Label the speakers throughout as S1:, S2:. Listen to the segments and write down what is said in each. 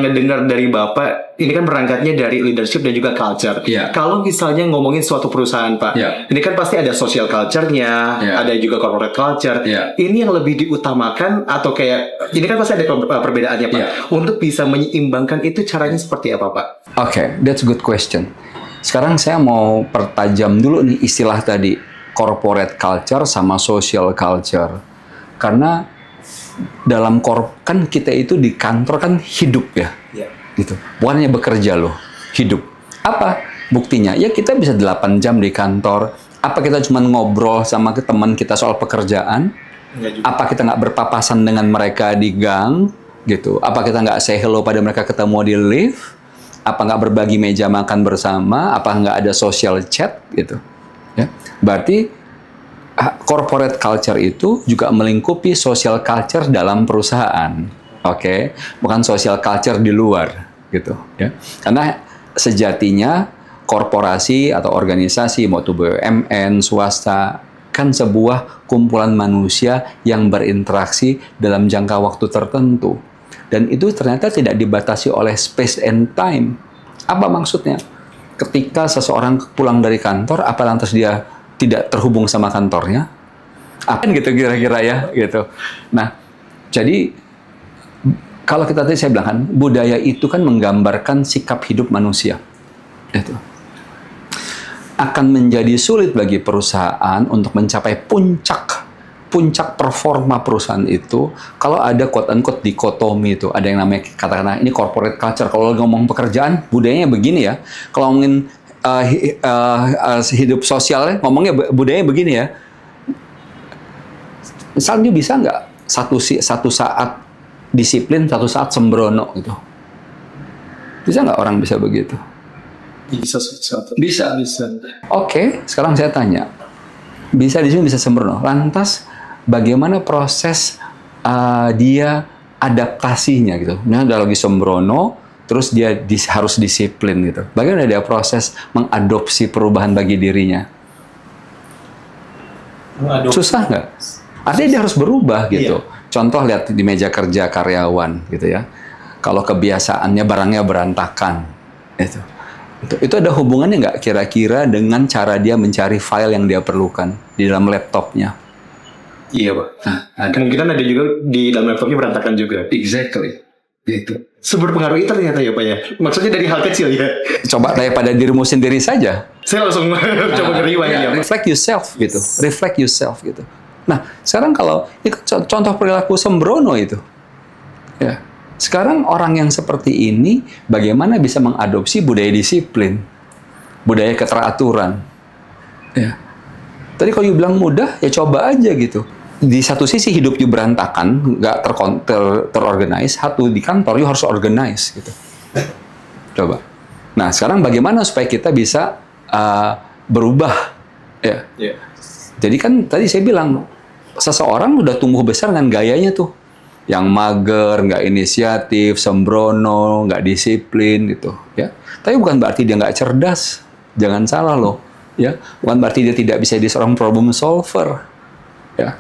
S1: ngedengar dari Bapak, ini kan berangkatnya dari leadership dan juga culture. Kalau misalnya ngomongin suatu perusahaan, Pak, ini kan pasti ada social culture-nya, ada juga corporate culture. Ini yang lebih diutamakan atau kayak, ini kan pasti ada perbedaannya, Pak. Untuk bisa menyeimbangkan itu caranya seperti apa, Pak?
S2: Oke, that's a good question. Sekarang saya mau pertajam dulu nih istilah tadi, corporate culture sama social culture. Karena dalam kan kita itu di kantor kan hidup ya, gitu. Bukan hanya bekerja loh, hidup. Apa buktinya? Ya kita bisa 8 jam di kantor. Apa kita cuma ngobrol sama teman kita soal pekerjaan? Apa kita nggak berpapasan dengan mereka di gang, gitu? Apa kita nggak say hello pada mereka ketemu di lift? Apa nggak berbagi meja makan bersama? Apa nggak ada social chat, gitu? Ya, berarti corporate culture itu juga melingkupi social culture dalam perusahaan, oke? Bukan social culture di luar, gitu, ya. Karena sejatinya korporasi atau organisasi, mau itu BUMN, swasta, kan sebuah kumpulan manusia yang berinteraksi dalam jangka waktu tertentu. Dan itu ternyata tidak dibatasi oleh space and time. Apa maksudnya? Ketika seseorang pulang dari kantor, apa lantas dia tidak terhubung sama kantornya? Apa gitu kira-kira ya, gitu. Nah, jadi kalau kita tadi saya bilang kan, budaya itu kan menggambarkan sikap hidup manusia. Itu akan menjadi sulit bagi perusahaan untuk mencapai puncak performa perusahaan itu kalau ada quote-unquote dikotomi itu. Ada yang namanya katakanlah ini corporate culture. Kalau ngomong pekerjaan, budayanya begini ya. Kalau ngomongin hidup sosialnya, ngomongnya budayanya begini ya. Misalnya dia bisa nggak satu saat disiplin, satu saat sembrono gitu? Bisa nggak orang bisa begitu? Bisa. Oke, sekarang saya tanya. Bisa di sini bisa sembrono. Lantas bagaimana proses dia adaptasinya gitu? Nah, udah lagi sembrono, terus dia harus disiplin gitu. Bagaimana dia proses mengadopsi perubahan bagi dirinya? Susah nggak? Artinya dia harus berubah gitu. Contoh lihat di meja kerja karyawan gitu ya. Kalau kebiasaannya barangnya berantakan, itu ada hubungannya nggak kira-kira dengan cara dia mencari file yang dia perlukan di dalam laptopnya?
S1: Iya, Pak. Kemungkinan ada juga di dalam laptopnya berantakan juga.
S2: Exactly. Gitu.
S1: Seberpengaruh itu ternyata ya, Pak ya. Maksudnya dari hal kecil ya.
S2: Coba tanya pada dirimu sendiri saja.
S1: Saya langsung coba ngeriwain ya.
S2: Reflect yourself gitu. Reflect yourself gitu. Nah, sekarang kalau contoh perilaku sembrono itu. Ya. Sekarang orang yang seperti ini bagaimana bisa mengadopsi budaya disiplin, budaya keteraturan. Ya. Tadi kalau you bilang mudah, ya coba aja gitu. Di satu sisi hidup you berantakan, nggak terorganize, satu di kantor you harus organize gitu. Coba. Nah, sekarang bagaimana supaya kita bisa berubah? Ya. Jadi kan tadi saya bilang seseorang udah tumbuh besar dengan gayanya tuh, yang mager, nggak inisiatif, sembrono, nggak disiplin gitu. Ya. Tapi bukan berarti dia nggak cerdas. Jangan salah loh. Ya, bukan berarti dia tidak bisa jadi seorang problem solver. Ya.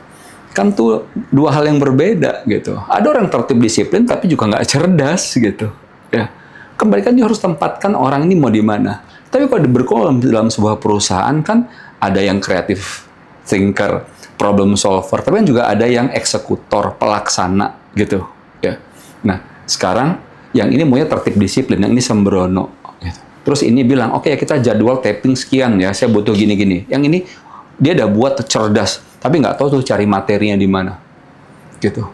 S2: Kan tuh dua hal yang berbeda gitu. Ada orang tertib disiplin tapi juga nggak cerdas gitu. Ya, kembalikan dia harus tempatkan orang ini mau di mana. Tapi kalau berkolom dalam sebuah perusahaan kan ada yang kreatif thinker, problem solver, tapi kan juga ada yang eksekutor, pelaksana gitu. Ya. Nah, sekarang yang ini maunya tertib disiplin, yang ini sembrono. Gitu. Terus ini bilang, oke ya kita jadwal taping sekian ya, saya butuh gini-gini. Yang ini dia udah buat cerdas. Tapi nggak tahu tuh cari materinya di mana, gitu.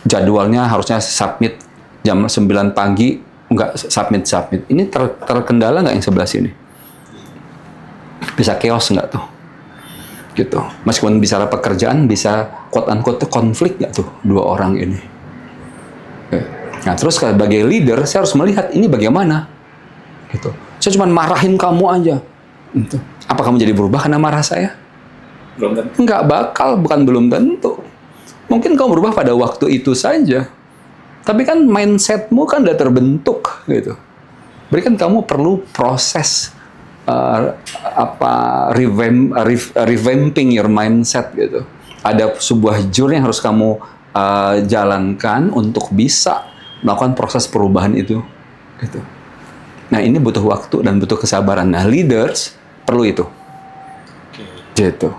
S2: Jadwalnya harusnya submit jam 9 pagi, nggak submit. Ini terkendala nggak yang sebelah sini? Bisa chaos nggak tuh? Gitu. Meskipun bicara pekerjaan, bisa quote-unquote konflik nggak tuh dua orang ini? Nah, terus sebagai leader, saya harus melihat ini bagaimana, gitu. Saya cuma marahin kamu aja. Gitu. Apa kamu jadi berubah karena marah saya?
S1: Belum tentu.
S2: Nggak bakal, bukan belum tentu. Mungkin kamu berubah pada waktu itu saja. Tapi kan mindsetmu kan udah terbentuk gitu. Berikan kamu perlu proses revamping your mindset gitu. Ada sebuah journey yang harus kamu jalankan untuk bisa melakukan proses perubahan itu. Gitu. Nah, ini butuh waktu dan butuh kesabaran. Nah, leaders perlu itu. Gitu.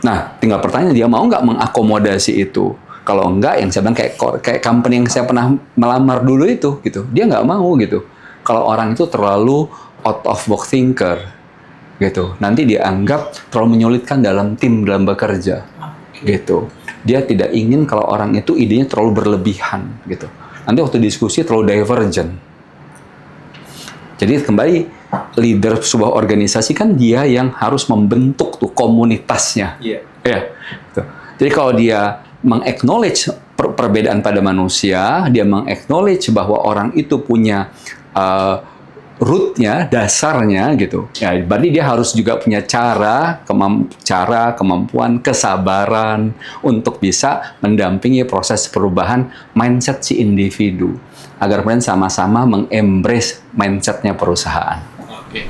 S2: Nah, tinggal pertanyaan, dia mau nggak mengakomodasi itu? Kalau enggak, yang saya bilang kayak company yang saya pernah melamar dulu itu, gitu. Dia nggak mau gitu. Kalau orang itu terlalu out of box thinker, gitu. Nanti dianggap terlalu menyulitkan dalam tim dalam bekerja, gitu. Dia tidak ingin kalau orang itu idenya terlalu berlebihan, gitu. Nanti waktu diskusi terlalu divergent. Jadi kembali, leader sebuah organisasi kan dia yang harus membentuk tuh komunitasnya.
S1: Yeah.
S2: Ya. Gitu. Jadi kalau dia meng-acknowledge perbedaan pada manusia, dia meng-acknowledge bahwa orang itu punya root-nya, dasarnya gitu. Ya, berarti dia harus juga punya kemampuan, kesabaran untuk bisa mendampingi proses perubahan mindset si individu agar kemudian sama-sama meng-embrace mindset-nya perusahaan.
S1: Oke.